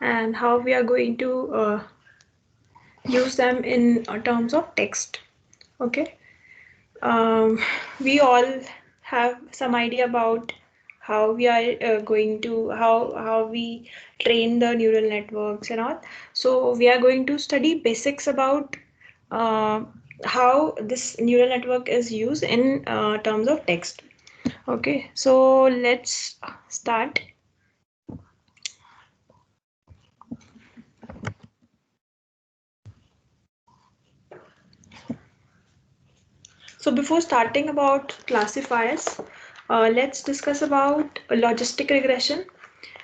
and how we are going to use them in terms of text. Okay. We all have some idea about how we are going to how we train the neural networks and all. So we are going to study basics about uh, how this neural network is used in terms of text. Okay, so let's start. So before starting about classifiers, let's discuss about logistic regression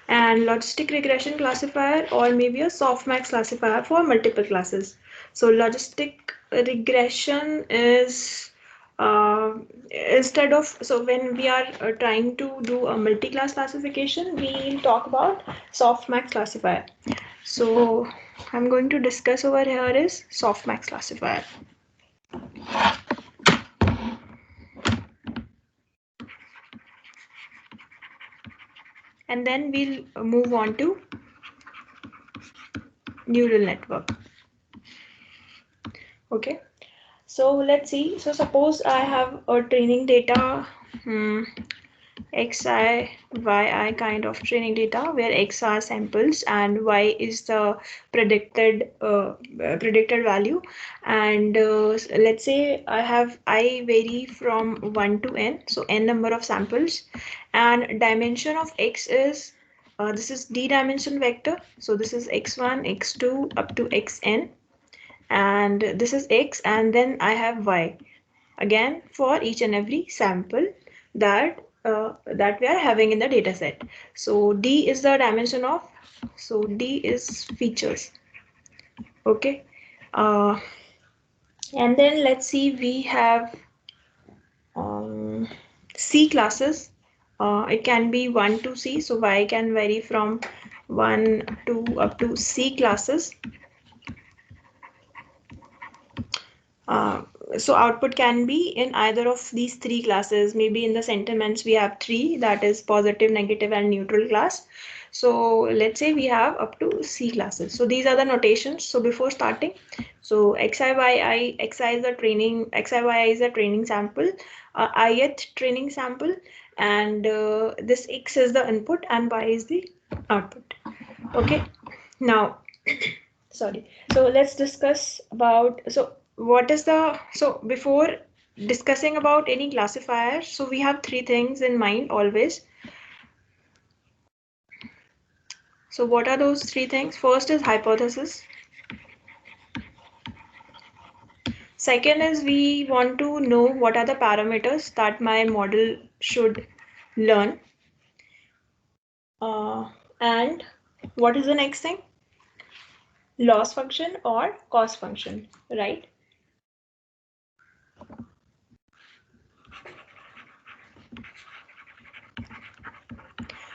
and logistic regression classifier, or maybe a softmax classifier for multiple classes. So logistic regression is instead of, so when we are trying to do a multi-class classification, we'll talk about softmax classifier. So I'm going to discuss over here is softmax classifier. And then we'll move on to neural network. Okay, so let's see. So suppose I have a training data, xi, yi kind of training data, where x are samples and y is the predicted value. And let's say I vary from 1 to n, so n number of samples, and dimension of x is this is d dimension vector, so this is x1 x2 up to xn, and this is x, and then I have y again for each and every sample that we are having in the data set. So d is the dimension of, so d is features. Okay, uh, and then let's see, we have c classes. It can be 1 to c, so y can vary from 1 to up to c classes. Uh, so output can be in either of these three classes. Maybe in the sentiments we have three, that is positive, negative, and neutral class. So let's say we have up to C classes. So these are the notations. So before starting, so xi is the training, xi is a training sample, ith training sample, and this x is the input and y is the output. Okay, now sorry, so let's discuss about, so what is the, so before discussing about any classifier, so we have three things in mind always. So what are those three things? First is hypothesis. Second is we want to know what are the parameters that my model should learn. And what is the next thing? Loss function or cost function, right?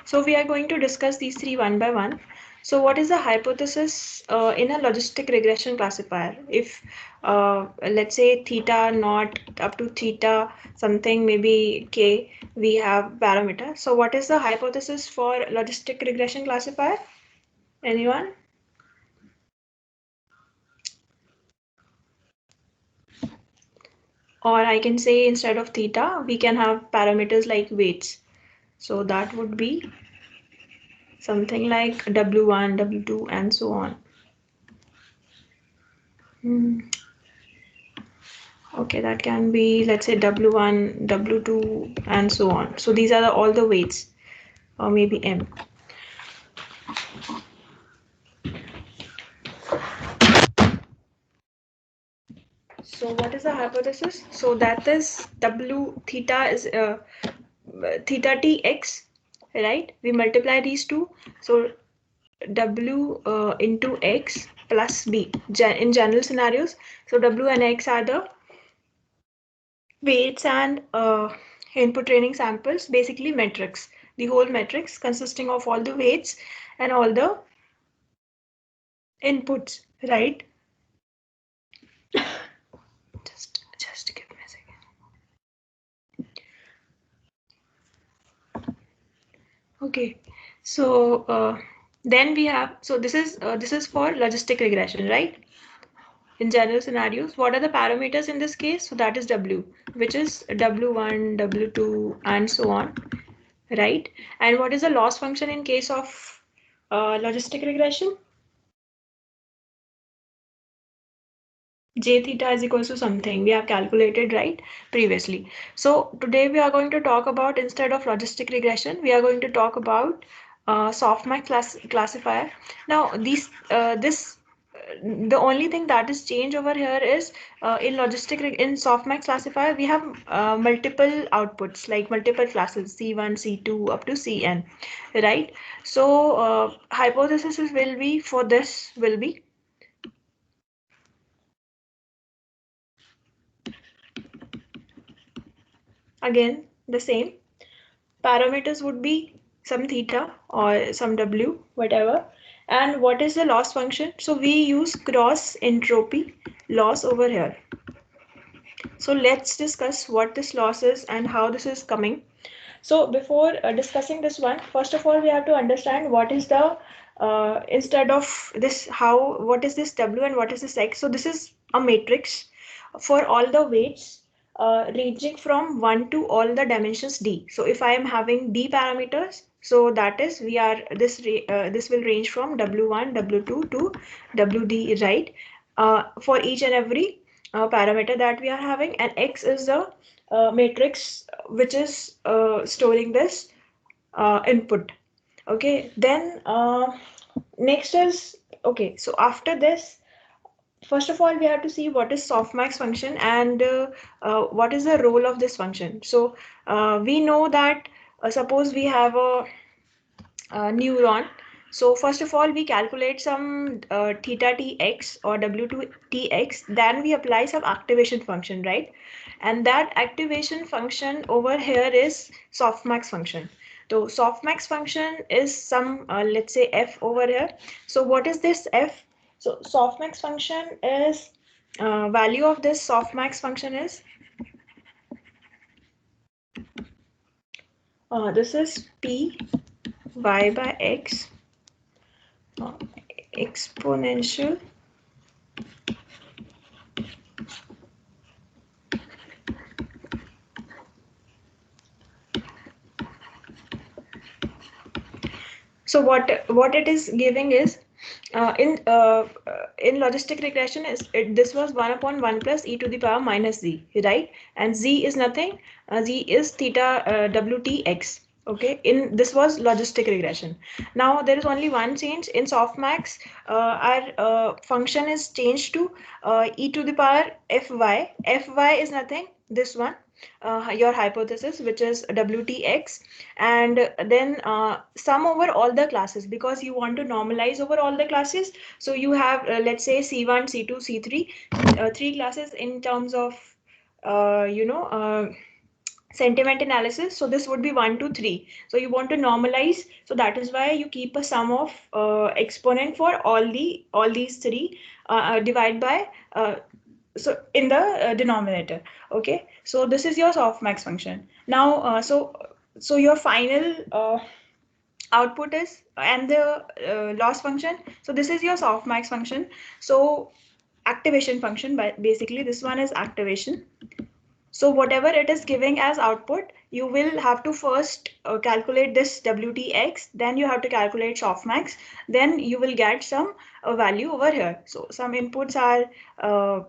So we are going to discuss these three one by one. So what is the hypothesis in a logistic regression classifier? If let's say theta naught up to theta something, maybe k, we have parameter. So what is the hypothesis for logistic regression classifier? Anyone? Or I can say instead of theta, we can have parameters like weights. So that would be something like W1, W2, and so on. Okay, that can be, let's say, W1, W2, and so on. So these are all the weights, or maybe M. So what is the hypothesis? So that is W theta is theta T X, right? We multiply these two. So W into X plus B in general scenarios. So W and X are the weights and input training samples, basically metrics. The whole matrix consisting of all the weights and all the inputs, right? just give me a second. Okay, so Then we have, so this is for logistic regression, right? In general scenarios, what are the parameters in this case? So that is W, which is W1, W2, and so on, right? And what is the loss function in case of logistic regression? J theta is equals to something we have calculated, right, previously. So today we are going to talk about, instead of logistic regression, we are going to talk about softmax classifier. Now this the only thing that is changed over here is in softmax classifier we have multiple outputs, like multiple classes C1, C2 up to Cn, right? So hypothesis will be for this will be, again, the same. Parameters would be some theta or some W, whatever. And what is the loss function? So we use cross entropy loss over here. So let's discuss what this loss is and how this is coming. So before discussing this one, first of all, we have to understand what is the instead of this, how, what is this W and what is this X. So this is a matrix for all the weights ranging from 1 to all the dimensions D. So if I am having D parameters, so that is we are this will range from W1, W2 to WD, right? For each and every parameter that we are having, and X is the matrix which is storing this input. Okay, then next is, okay, so after this, first of all we have to see what is softmax function and what is the role of this function. So we know that suppose we have neuron. So first of all, we calculate some theta tx or w2 tx, then we apply some activation function, right? And that activation function over here is softmax function. So softmax function is some, let's say f over here. So what is this f? So softmax function is, value of this softmax function is, this is p y by x uh, exponential. So what it is giving is, in logistic regression is this was 1 upon 1 plus e to the power minus z, right? And z is nothing. Z is theta wtx. Okay, in this was logistic regression. Now there is only one change in softmax. Our function is changed to e to the power fy. Fy is nothing. This one, your hypothesis, which is wtx, and then sum over all the classes, because you want to normalize over all the classes. So you have, let's say, c1, c2, c3, three classes in terms of sentiment analysis. So this would be 1 to 3. So you want to normalize, so that is why you keep a sum of exponent for all these three, divide by so in the denominator. Okay, so this is your softmax function. Now so your final output is, and the loss function, so this is your softmax function. So activation function, but basically this one is activation. So whatever it is giving as output, you will have to first calculate this wtx, then you have to calculate softmax, then you will get some value over here. So some inputs are uh,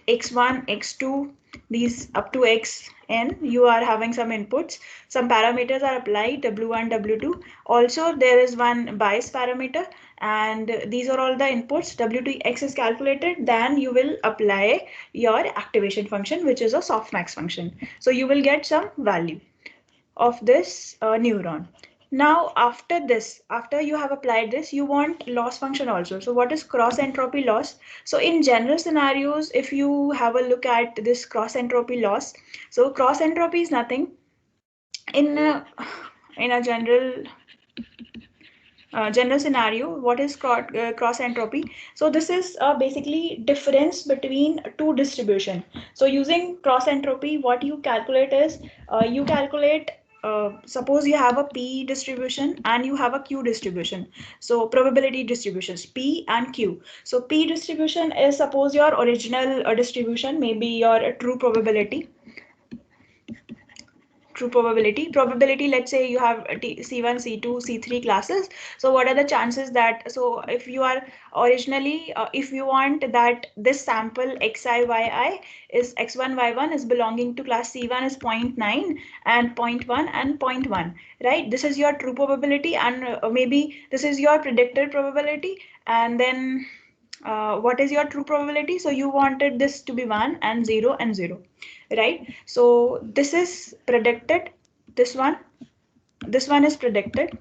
x1, x2, these up to xn, you are having some inputs. Some parameters are applied, w1, w2. Also, there is one bias parameter, and these are all the inputs. W2x is calculated, then you will apply your activation function, which is a softmax function. So you will get some value of this neuron. Now, after this, after you have applied this, you want loss function also. So what is cross entropy loss? So in general scenarios, if you have a look at this cross entropy loss, so cross entropy is nothing. In a general scenario, what is cross entropy? So this is basically difference between two distribution. So using cross entropy, what you calculate is, you calculate suppose you have a P distribution and you have a Q distribution. So probability distributions P and Q. So P distribution is suppose your original distribution, maybe your true probability. Probability, let's say you have C1, C2, C3 classes. So what are the chances that, so if you are originally if you want that this sample xi yi is x1 y1 is belonging to class C1 is 0.9 and zero point 0.1 and 0.1, right? This is your true probability, and maybe this is your predicted probability. And then what is your true probability? So you wanted this to be 1 and 0 and 0, right? So this is predicted, this one is predicted,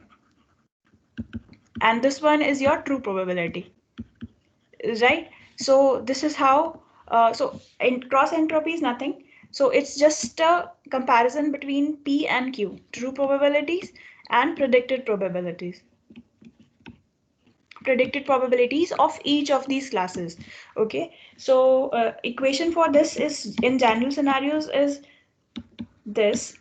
and this one is your true probability, right? So this is how so in cross entropy is nothing. So it's just a comparison between P and Q, true probabilities and predicted probabilities of each of these classes. Okay, so equation for this is in general scenarios is this.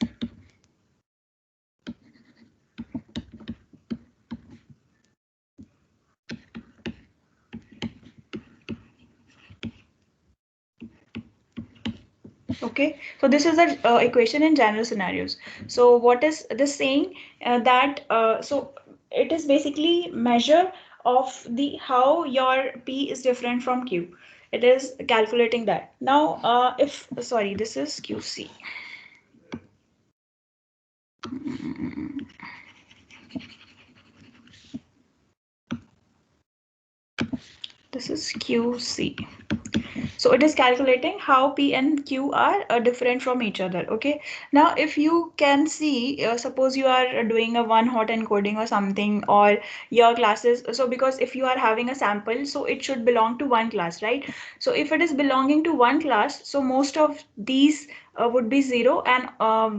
Okay, so this is the equation in general scenarios. So what is this saying? That so it is basically measure of the how your P is different from Q. It is calculating that. Now, if sorry, this is QC. This is QC. So it is calculating how P and Q are different from each other. Okay. Now, if you can see, suppose you are doing a one hot encoding or something, or your classes. So because if you are having a sample, so it should belong to one class, right? So if it is belonging to one class, so most of these would be 0, and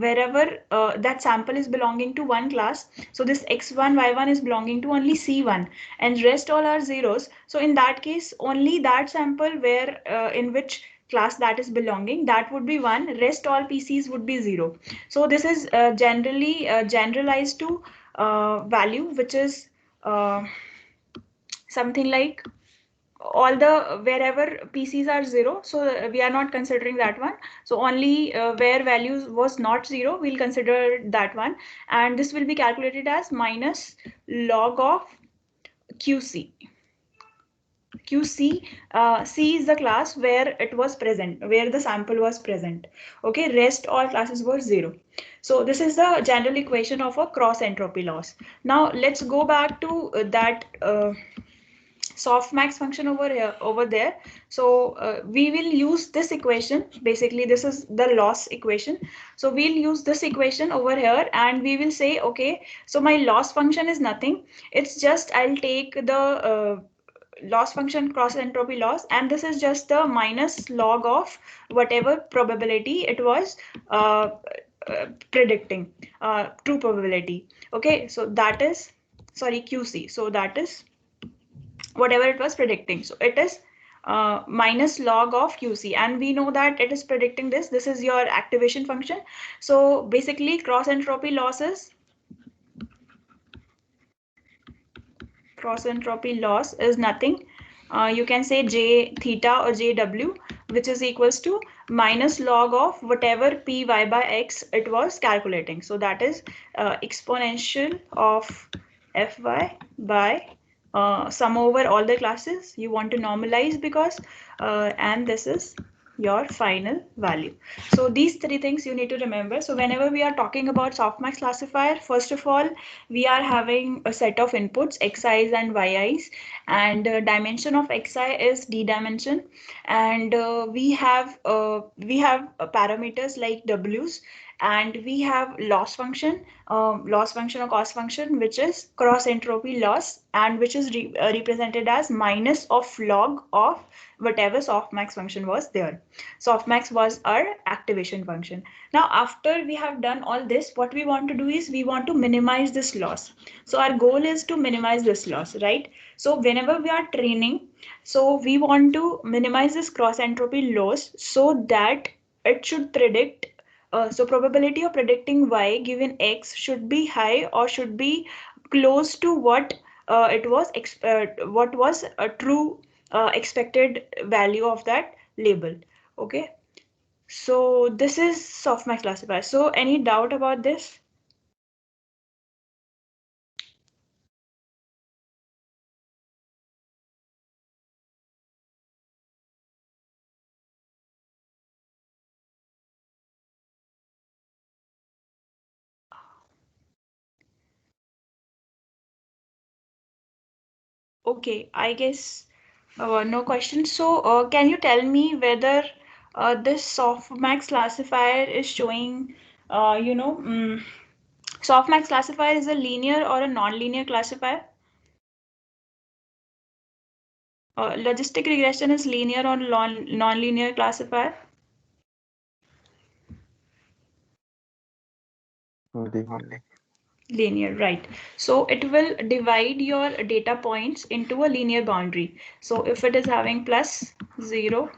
wherever that sample is belonging to one class, so this x1 y1 is belonging to only C1, and rest all are zeros. So in that case, only that sample where in which class that is belonging, that would be 1, rest all PCs would be 0. So this is generally generalized to value, which is something like all the wherever PCs are 0, so we are not considering that one. So only where values was not 0, we'll consider that one, and this will be calculated as minus log of QC. QC, C is the class where it was present, where the sample was present. Okay, rest all classes were 0. So this is the general equation of a cross entropy loss. Now let's go back to that softmax function over there. So we will use this equation. Basically this is the loss equation. So we'll use this equation over here, and we will say, okay, so my loss function is nothing, it's just I'll take the loss function cross entropy loss, and this is just the minus log of whatever probability it was predicting, true probability. Okay, so that is, sorry, QC, so that is whatever it was predicting. So it is minus log of QC, and we know that it is predicting this. This is your activation function. So basically cross entropy losses, cross entropy loss is nothing. You can say J theta or JW, which is equals to minus log of whatever Py by X it was calculating. So that is exponential of Fy by sum over all the classes you want to normalize, because and this is your final value. So these three things you need to remember. So whenever we are talking about softmax classifier, first of all, we are having a set of inputs xi's and yi's, and dimension of xi is d dimension, and we have parameters like w's, and we have loss function or cost function, which is cross entropy loss, and which is represented as minus of log of whatever softmax function was there. Softmax was our activation function. Now after we have done all this, what we want to do is we want to minimize this loss. So our goal is to minimize this loss, right? So whenever we are training, so we want to minimize this cross entropy loss so that it should predict So probability of predicting y given x should be high or should be close to what what was a true expected value of that label. Okay, so this is softmax classifier. So any doubt about this? Okay, I guess no question. So, can you tell me whether this softmax classifier is showing, softmax classifier is a linear or a non-linear classifier? Logistic regression is linear or non-linear classifier? Linear. Linear, right. So it will divide your data points into a linear boundary. So if it is having plus 0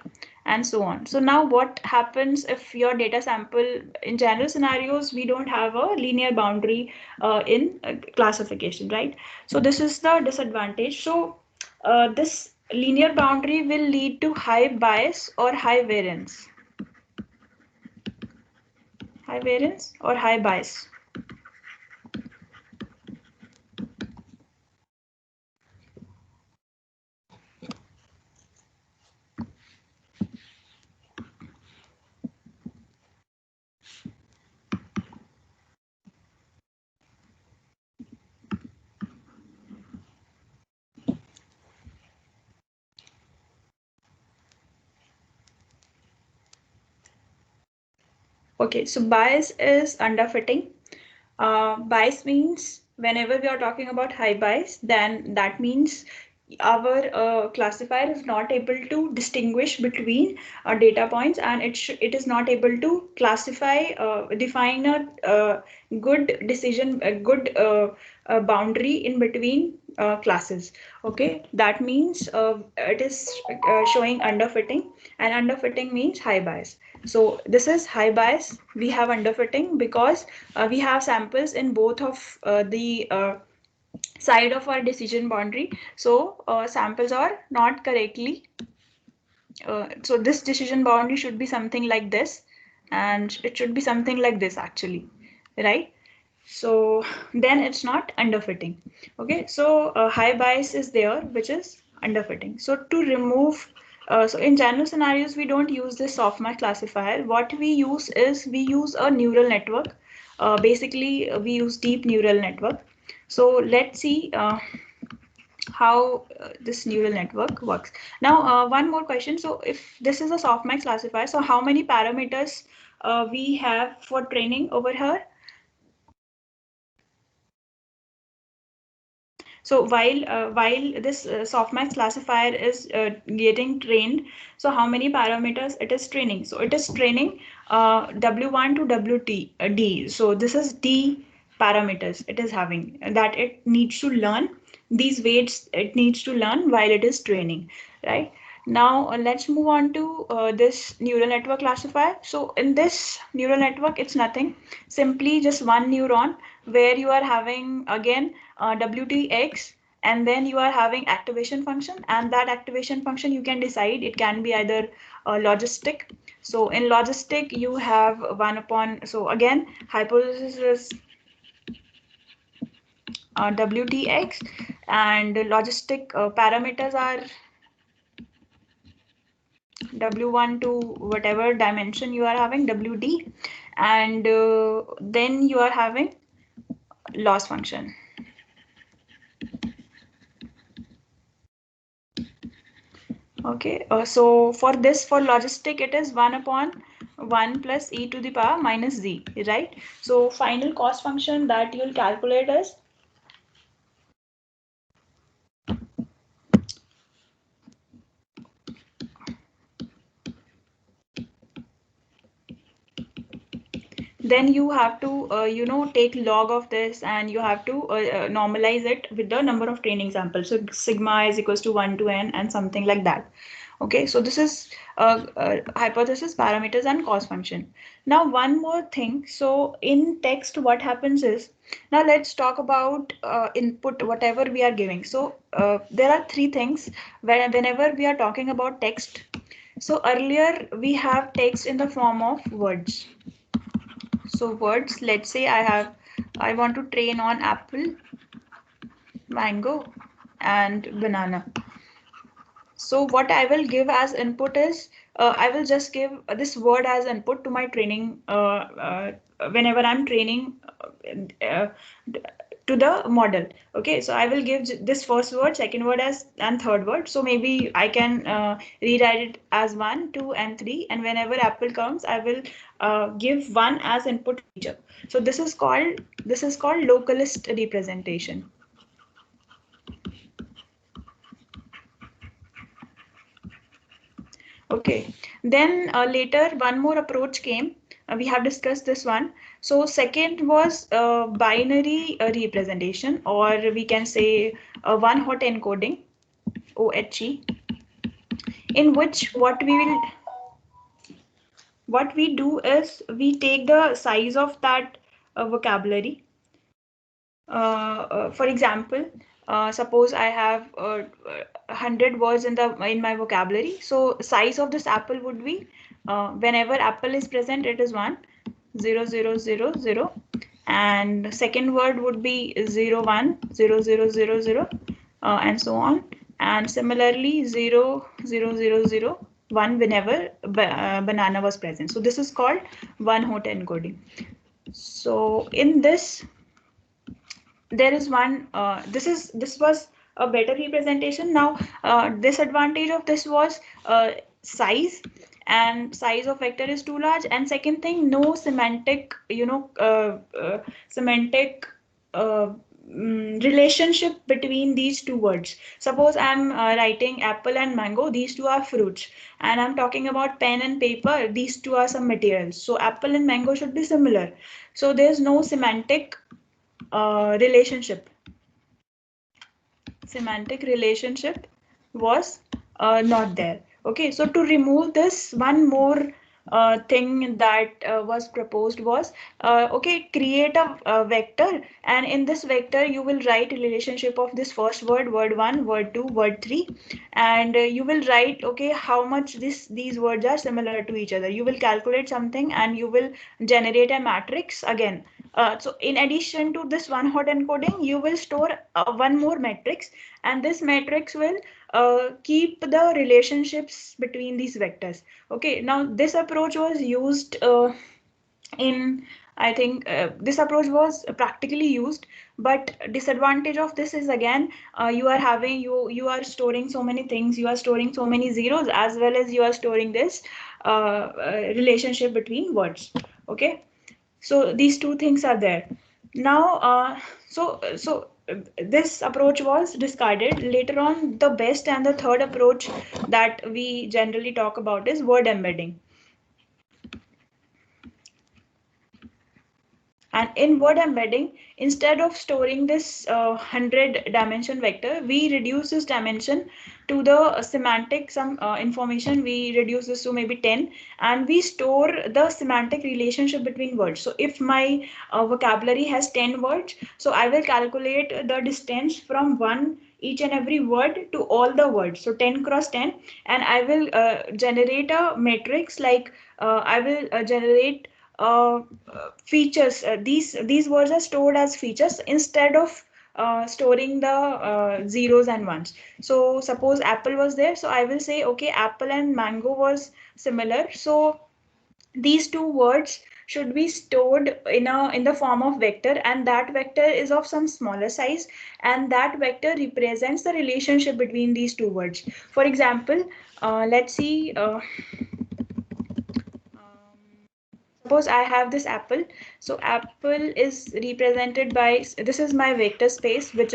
and so on. So now what happens if your data sample, in general scenarios, we don't have a linear boundary in classification, right? So this is the disadvantage. So this linear boundary will lead to high bias or high variance. High variance or high bias. Okay, so bias is underfitting. Bias means whenever we are talking about high bias, then that means our classifier is not able to distinguish between data points, and it is not able to classify, define a good decision, a good boundary in between classes. Okay, that means it is showing underfitting, and underfitting means high bias. So this is high bias. We have underfitting because we have samples in both of the side of our decision boundary. So samples are not correctly. So this decision boundary should be something like this, and it should be something like this actually, right? So then it's not underfitting. Okay, so high bias is there, which is underfitting. So to remove, so in general scenarios, we don't use this softmax classifier. What we use is we use a neural network. Basically, we use deep neural network. So let's see how this neural network works. Now, one more question. So if this is a softmax classifier, so how many parameters we have for training over here? So while this softmax classifier is getting trained, so how many parameters it is training? So it is training W1 to WT D. So this is D parameters it is having that it needs to learn these weights it needs to learn while it is training, right? Now let's move on to this neural network classifier. So in this neural network, it's nothing, simply just one neuron where you are having again WTX, and then you are having activation function, and that activation function you can decide it can be either logistic. So in logistic you have 1 upon, so again hypothesis is WTX, and logistic parameters are W1 to whatever dimension you are having, WD, and then you are having loss function. Okay, so for this, for logistic, it is 1 upon 1 plus e to the power minus z, right? So final cost function that you'll calculate is then you have to take log of this, and you have to normalize it with the number of training samples. So sigma is equals to 1 to n and something like that. Okay, so this is hypothesis, parameters, and cost function. Now one more thing. So in text, what happens is, now let's talk about input, whatever we are giving. So there are three things whenever we are talking about text. So earlier we have text in the form of words. So words, let's say I want to train on apple, mango, and banana. So what I will give as input is, I will just give this word as input to my training whenever I'm training uh, to the model. Okay, so I will give this first word, second word as, and third word. So maybe I can rewrite it as 1, 2, and 3. And whenever apple comes, I will give 1 as input feature. So this is called localist representation. Okay, then later one more approach came. We have discussed this one. So second was binary representation, or we can say one-hot encoding, OHE, in which what we do is we take the size of that vocabulary. For example, suppose I have 100 words in my vocabulary. So size of this apple would be, whenever apple is present, it is 1, 0, 0, 0, 0, and second word would be 0, 1, 0, 0, 0, 0, and so on. And similarly 0, 0, 0, 0, 1 whenever banana was present. So this is called one hot encoding. So in this, there is one this was a better representation. Now disadvantage of this was size, and size of vector is too large, and second thing, no semantic semantic uh, relationship between these two words. Suppose I'm writing apple and mango, these two are fruits, and I'm talking about pen and paper, these two are some materials. So apple and mango should be similar. So there's no relationship. Semantic relationship was not there. Okay, so to remove this, one more thing that was proposed was, okay, create a vector, and in this vector you will write relationship of this first word, word 1, word 2, word 3, and you will write, okay, how much these words are similar to each other. You will calculate something and you will generate a matrix again. So in addition to this one hot encoding, you will store one more matrix, and this matrix will keep the relationships between these vectors. Okay, now this approach was used in, I think this approach was practically used, but disadvantage of this is, again, you are storing so many things, you are storing so many zeros, as well as you are storing this relationship between words. Okay, so these two things are there. Now this approach was discarded. Later on, the best and the third approach that we generally talk about is word embedding. And in word embedding, instead of storing this 100 dimension vector, we reduce this dimension to the semantic, some information, we reduce this to maybe 10, and we store the semantic relationship between words. So if my vocabulary has 10 words, so I will calculate the distance from one each and every word to all the words, so 10 cross 10, and I will generate a matrix, like I will generate features. These words are stored as features instead of storing the zeros and ones. So suppose apple was there, so I will say, okay, apple and mango was similar, so these two words should be stored in the form of vector, and that vector is of some smaller size, and that vector represents the relationship between these two words. For example, let's see, suppose I have this apple. So apple is represented by, this is my vector space, which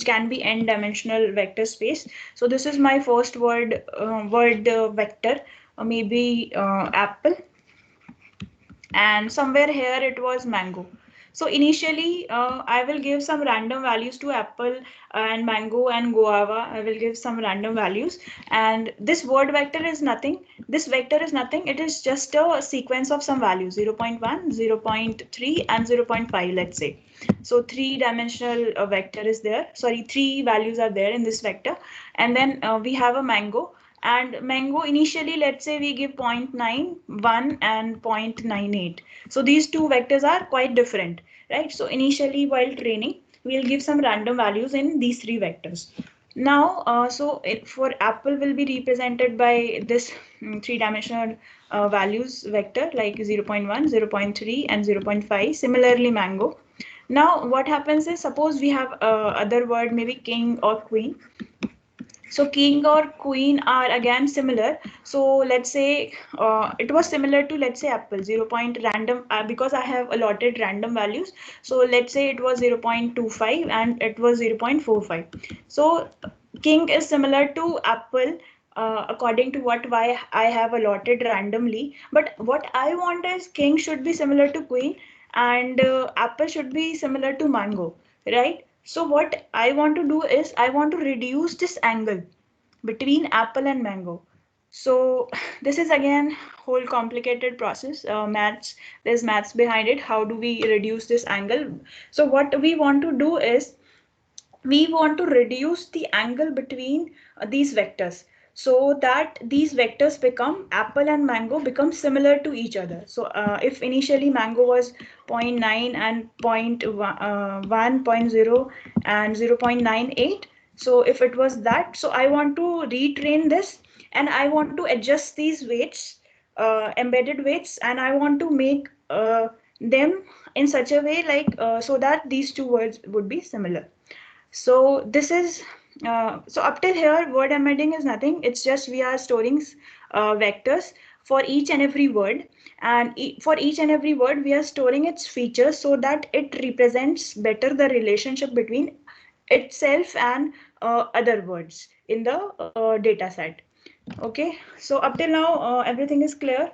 can be n dimensional vector space. So this is my first word vector, maybe apple. and somewhere here it was mango. So initially I will give some random values to apple and mango and guava. I will give some random values, and this word vector is nothing. This vector is nothing. It is just a sequence of some values: 0 0.1, 0 0.3 and 0 0.5, let's say. So three-dimensional vector is there. Sorry, three values are there in this vector. And then we have a mango. And mango initially, let's say we give 0.91 and 0.98. So these two vectors are quite different, right? So initially while training, we'll give some random values in these three vectors. Now, for apple will be represented by this three-dimensional values vector like 0 0.1, 0 0.3 and 0 0.5. Similarly, mango. Now, what happens is, suppose we have other word, maybe king or queen. So king or queen are again similar. So let's say it was similar to, let's say, apple 0 point random, because I have allotted random values. So let's say it was 0.25 and it was 0.45. So king is similar to apple according to what why I have allotted randomly. But what I want is king should be similar to queen, and apple should be similar to mango, right? So what I want to do is I want to reduce this angle between apple and mango. So this is again whole complicated process. Maths, there's maths behind it. How do we reduce this angle? So what we want to do is we want to reduce the angle between these vectors, so that these vectors become apple and mango become similar to each other. So if initially mango was zero point 0.9 and 0.1, 0.0 and 0.98, so if it was that, so I want to retrain this, and I want to adjust these weights, embedded weights, and I want to make them in such a way like so that these two words would be similar. So this is so up till here word embedding is nothing. It's just we are storing vectors for each and every word, and for each and every word we are storing its features so that it represents better the relationship between itself and other words in the data set. Okay, so up till now everything is clear.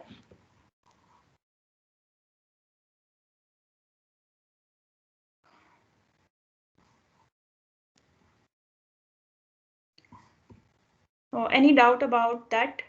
Any doubt about that?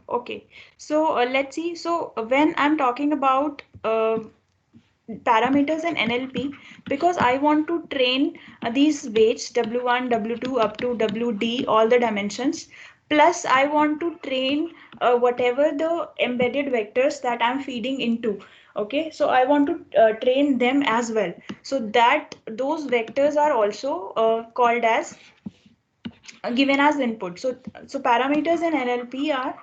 Okay, so let's see. So when I'm talking about parameters in NLP, because I want to train these weights W1, W2 up to WD, all the dimensions. Plus, I want to train whatever the embedded vectors that I'm feeding into. Okay, so I want to train them as well. So that those vectors are also called as given as input. So parameters in NLP are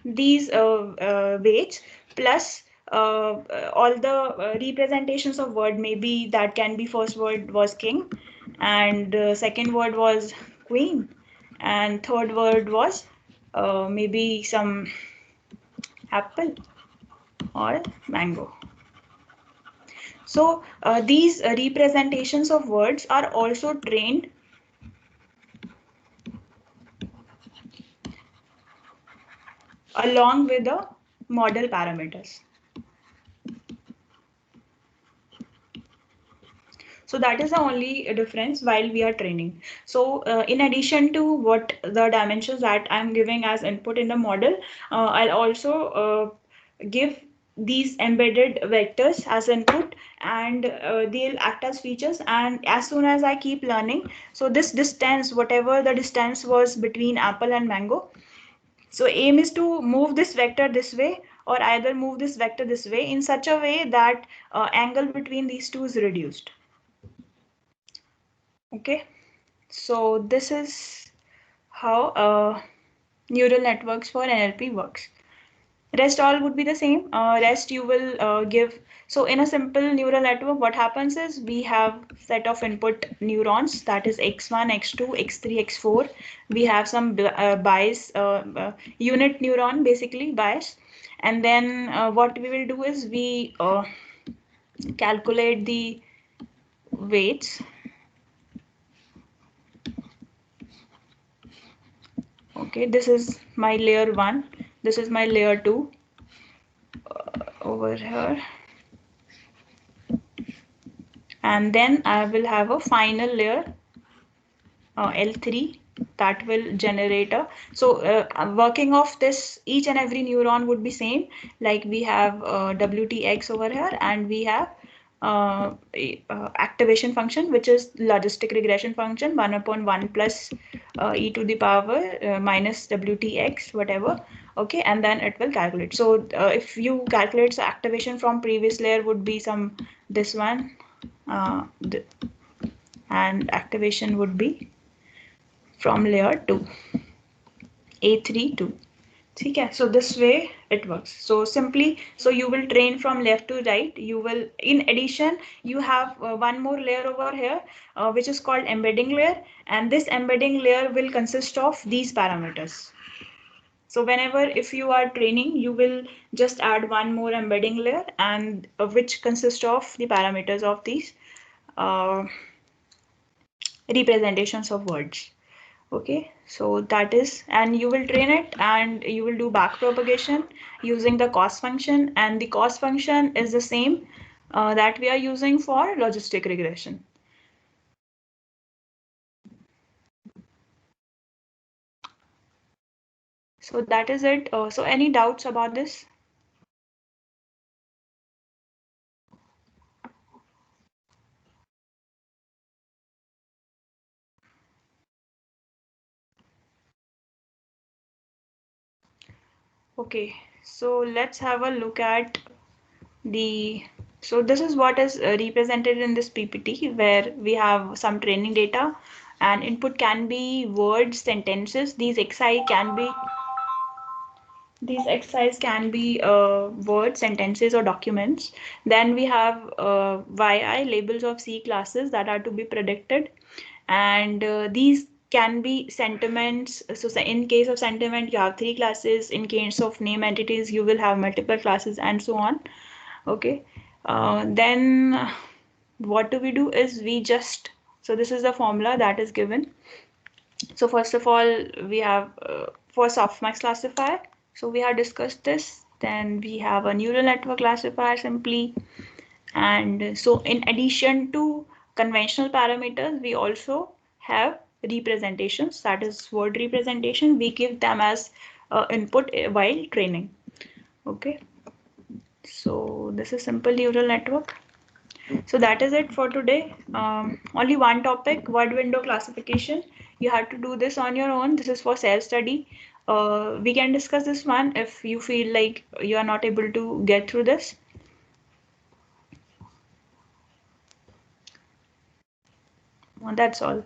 these weights plus all the representations of word. Maybe that can be first word was king, and second word was queen, and third word was maybe some apple or mango. So these representations of words are also trained along with the model parameters. So that is the only difference while we are training. So in addition to what the dimensions that I'm giving as input in the model, I'll also give these embedded vectors as input, and they'll act as features. And as soon as I keep learning, so this distance, whatever the distance was between apple and mango, so aim is to move this vector this way, or either move this vector this way in such a way that angle between these two is reduced. Okay, so this is how neural networks for NLP works. Rest all would be the same. Rest you will give. So in a simple neural network, what happens is we have set of input neurons, that is x1, x2, x3, x4. We have some bias, unit neuron, basically bias. And then what we will do is we calculate the weights. Okay, this is my layer 1, this is my layer 2 over here, and then I will have a final layer L3 that will generate a, so working of this, each and every neuron would be same, like we have WTX over here, and we have activation function, which is logistic regression function 1 upon 1 plus e to the power minus WTX whatever. Okay, and then it will calculate. So if you calculate the activation from previous layer would be some this one, and activation would be from layer 2, A3 2. Okay, so this way it works. So simply, so you will train from left to right. You will, in addition, you have one more layer over here, which is called embedding layer, and this embedding layer will consist of these parameters. So whenever if you are training, you will just add one more embedding layer, and which consists of the parameters of these uh, representations of words. Okay, so that is, and you will train it and you will do back propagation using the cost function, and the cost function is the same that we are using for logistic regression. So that is it. So any doubts about this? Okay, so let's have a look at the, so this is what is represented in this PPT, where we have some training data, and input can be words, sentences. These exercise can be words, sentences, or documents. Then we have YI, labels of C classes that are to be predicted, and these can be sentiments. So in case of sentiment, you have three classes. In case of name entities, you will have multiple classes, and so on. Okay, then what do we do is we just, so this is the formula that is given. So first of all, we have for Softmax classifier. So we have discussed this. Then we have a neural network classifier simply. And so in addition to conventional parameters, we also have representations, that is word representation. We give them as input while training. Okay. So this is simple neural network. So that is it for today. Only one topic, word window classification. You have to do this on your own. This is for self-study. We can discuss this one if you feel like you are not able to get through this. That's all.